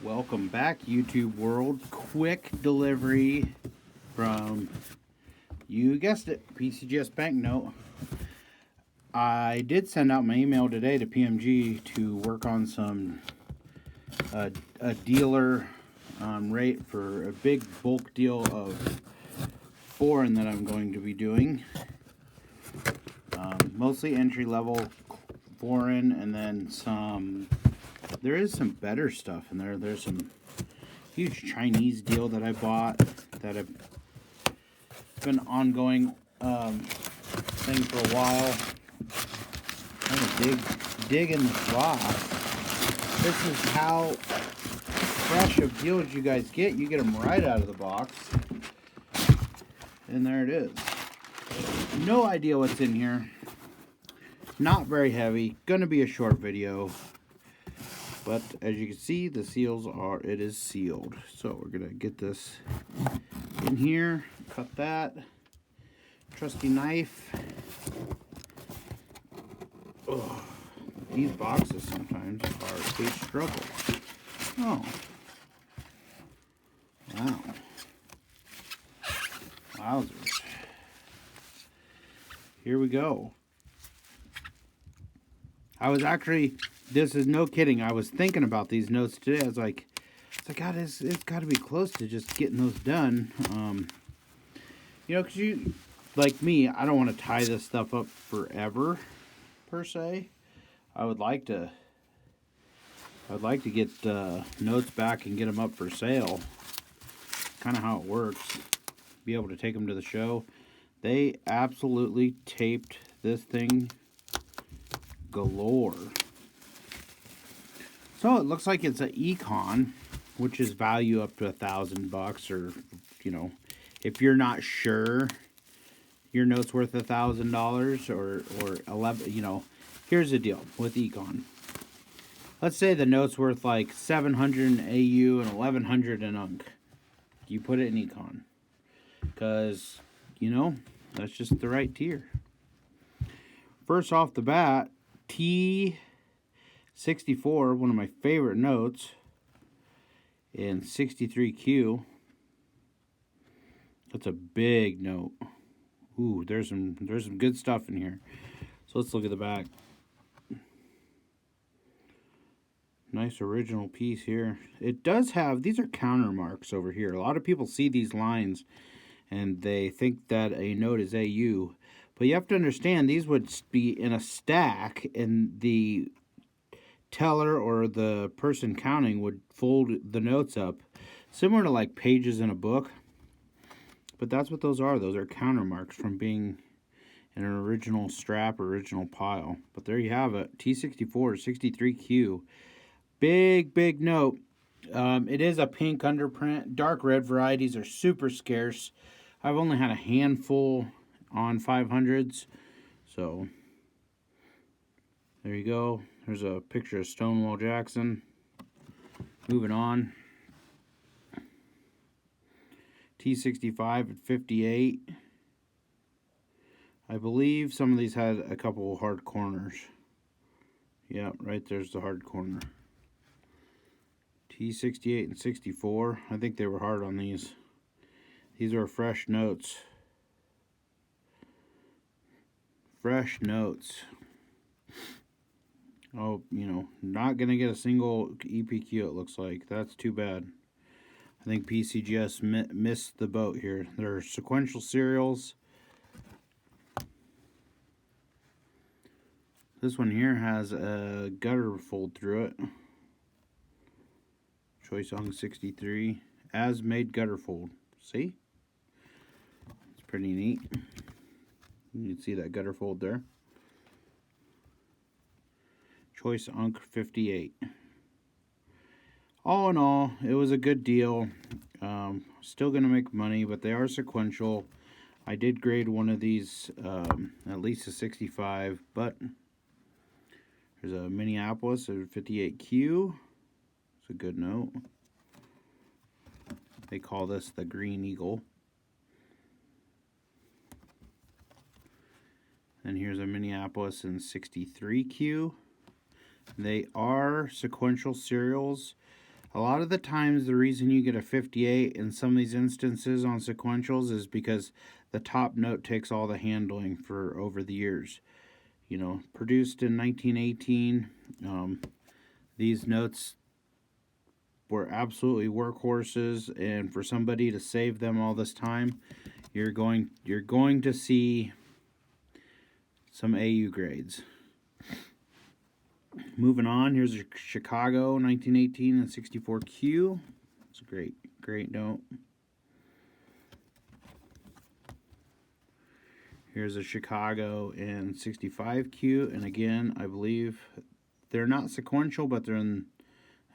Welcome back, YouTube world. Quick delivery from, you guessed it, Pcgs Banknote. I did send out my email today to PMG to work on some a dealer rate for a big bulk deal of foreign that I'm going to be doing. Mostly entry level foreign, and then some. There is some better stuff in there. There's some huge Chinese deal that I bought that have been ongoing thing for a while. I'm gonna dig in the box. This is how fresh of deals you guys get. You get them right out of the box. And there it is. No idea what's in here. Not very heavy. Gonna be a short video. But as you can see, the seals are, it is sealed. So we're gonna get this in here, cut that. Trusty knife. Ugh. These boxes sometimes are a struggle. Oh. Wow. Wowzers. Here we go. I was actually, this is no kidding, I was thinking about these notes today. I was like, God, it's got to be close to just getting those done. You know, because you, like me, I don't want to tie this stuff up forever, per se. I would like to get notes back and get them up for sale. Kind of how it works. Be able to take them to the show. They absolutely taped this thing galore. So it looks like it's an econ, which is value up to $1,000, or, you know, if you're not sure your note's worth $1,000 or 11, you know, here's the deal with econ. Let's say the note's worth like 700 in AU and 1100 in UNC. You put it in econ, because, you know, that's just the right tier. First off the bat, T64, one of my favorite notes, in 63Q. That's a big note. Ooh, there's some good stuff in here. So let's look at the back. Nice original piece here. It does have, these are counter marks over here. A lot of people see these lines and they think that a note is AU. But you have to understand, these would be in a stack, and the teller or the person counting would fold the notes up, similar to like pages in a book. But that's what those are. Those are counter marks from being in an original strap, original pile. But there you have it. T64, 63Q. Big note. It is a pink underprint. Dark red varieties are super scarce. I've only had a handful on 500s. So there you go. There's a picture of Stonewall Jackson. Moving on. T65 at 58. I believe some of these had a couple hard corners. Yeah, right there's the hard corner. T68 and 64. I think they were hard on these. These are fresh notes. Fresh notes. Oh, you know, not going to get a single EPQ, it looks like. That's too bad. I think PCGS missed the boat here. There are sequential serials. This one here has a gutter fold through it. Choice on 63. As made gutter fold. See? It's pretty neat. You can see that gutter fold there. Choice Unc 58. All in all, it was a good deal. Still going to make money, but they are sequential. I did grade one of these at least a 65, but there's a Minneapolis at 58Q. It's a good note. They call this the Green Eagle. And here's a Minneapolis in 63Q. They are sequential serials. A lot of the times, the reason you get a 58 in some of these instances on sequentials is because the top note takes all the handling for over the years. You know, produced in 1918, these notes were absolutely workhorses, and for somebody to save them all this time, you're going to see some AU grades. Moving on, here's a Chicago 1918 and 64Q. It's a great note. Here's a Chicago in 65Q, and again, I believe they're not sequential, but they're in.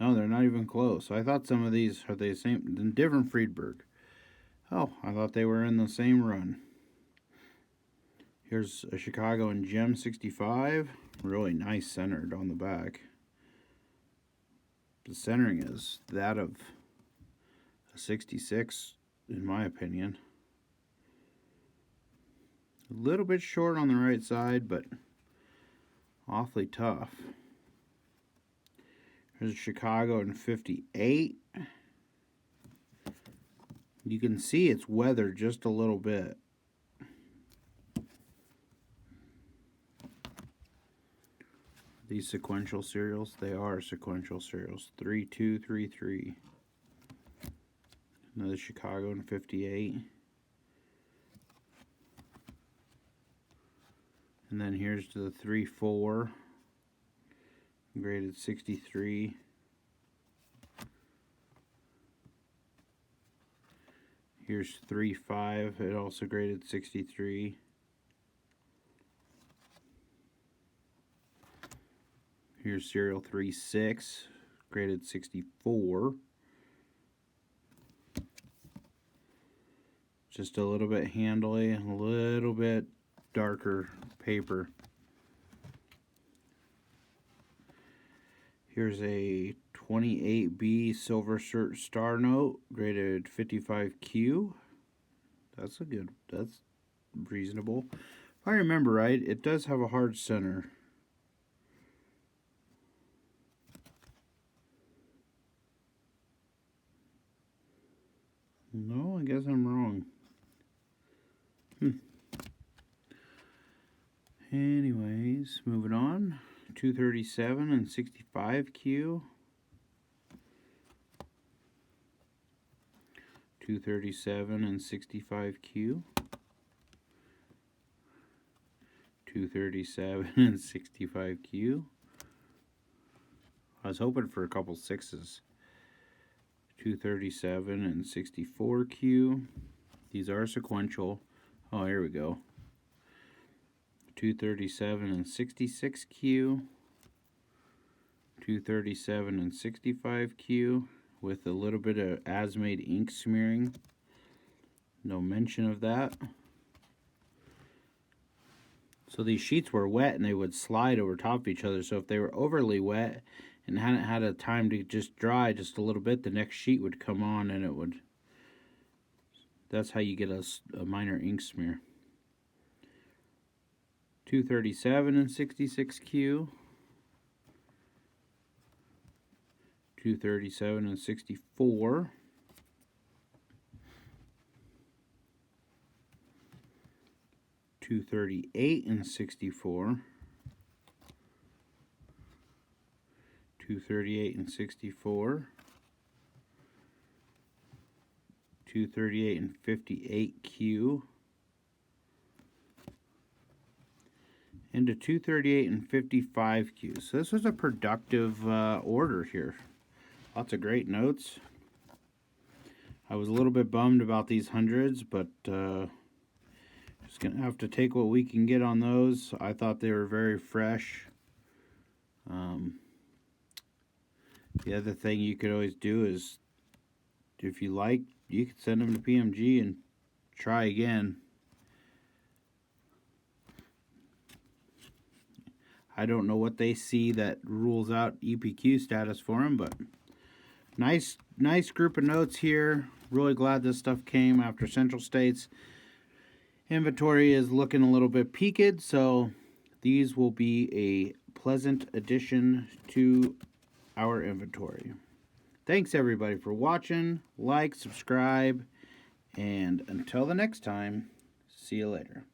No, they're not even close. I thought some of these are the same, different Friedberg. Oh, I thought they were in the same run. Here's a Chicago in Gem 65. Really nice centered on the back. The centering is that of a 66, in my opinion. A little bit short on the right side, but awfully tough. Here's a Chicago in 58. You can see it's weathered just a little bit. These sequential serials, they are sequential serials. 3233. Another Chicago in 58. And then here's to the 3-4. Graded 63. Here's 3-5. It also graded 63. Here's serial 3-6, graded 64. Just a little bit handly, a little bit darker paper. Here's a 28B Silver Cert Star Note, graded 55Q. That's reasonable. If I remember right, it does have a hard center. No, I guess I'm wrong. Anyways, moving on. 237 and 65Q. 237 and 65Q. 237 and 65Q. I was hoping for a couple sixes. 237 and 64Q. These are sequential. Oh, here we go. 237 and 66Q. 237 and 65Q with a little bit of as-made ink smearing. No mention of that. So these sheets were wet and they would slide over top of each other. So if they were overly wet and hadn't had a time to just dry just a little bit, the next sheet would come on and it would. That's how you get a minor ink smear. 237 and 66Q. 237 and 64. 238 and 64. 238 and 64. 238 and 58Q. Into 238 and 55Q. So this was a productive order here. Lots of great notes. I was a little bit bummed about these hundreds, but just gonna have to take what we can get on those. I thought they were very fresh. The other thing you could always do is, if you like, you could send them to PMG and try again. I don't know what they see that rules out EPQ status for them, but nice group of notes here. Really glad this stuff came after Central States. Inventory is looking a little bit peaked, so these will be a pleasant addition to our inventory. Thanks everybody for watching. Like, subscribe, and until the next time, see you later.